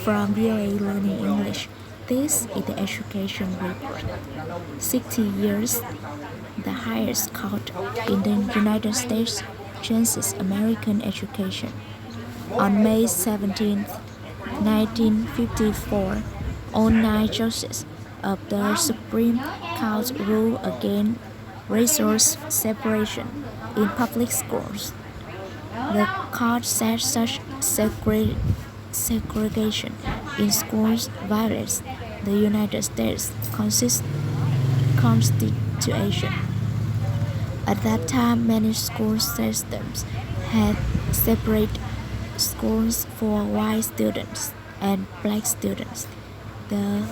From VOA Learning English, this is the Education Report. 60 years, the highest court in the United States changes American education. On May 17, 1954, all 9 judges of the Supreme Court ruled against resource separation in public schools. The court said such segregation in schools violates the United States Constitution. At that time, many school systems had separate schools for white students and black students. The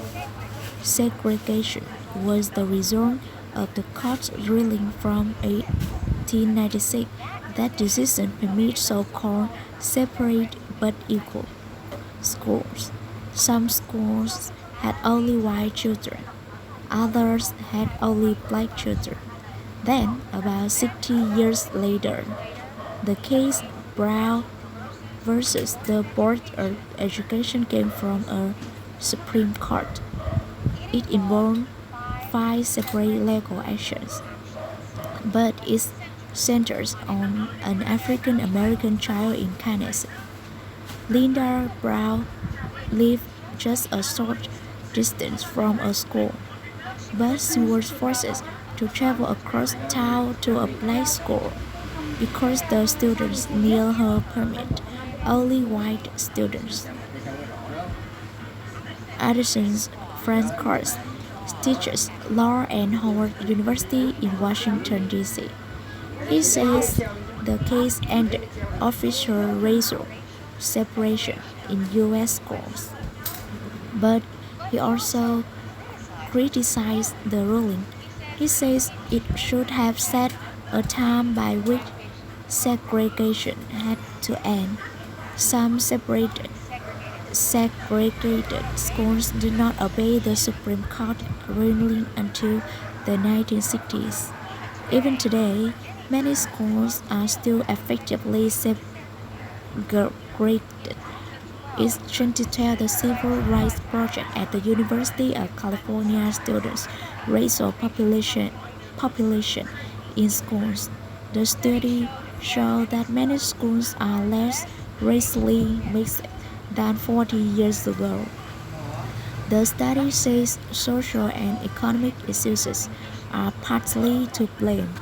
segregation was the result of the court's ruling from 1896 that decision permits so-called separate but equal schools. Some schools had only white children, others had only black children. Then, about 60 years later, the case Brown versus the Board of Education came from a Supreme Court. It involved 5 separate legal actions, but it centers on an African American child in Kansas. Linda Brown lived just a short distance from a school, but she was forced to travel across town to a black school because the students near her permit only white students. Addison's Frank Kors teaches law at Howard University in Washington, D.C. He says the case ended official racial separation in U.S. schools, but he also criticized the ruling. He says it should have set a time by which segregation had to end. Some segregated schools did not obey the Supreme Court ruling until the 1960s. Even today, many schools are still effectively segregated. It's 2012 the Civil Rights Project at the University of California students' racial population in schools. The study showed that many schools are less racially mixed than 40 years ago. The study says social and economic issues are partly to blame.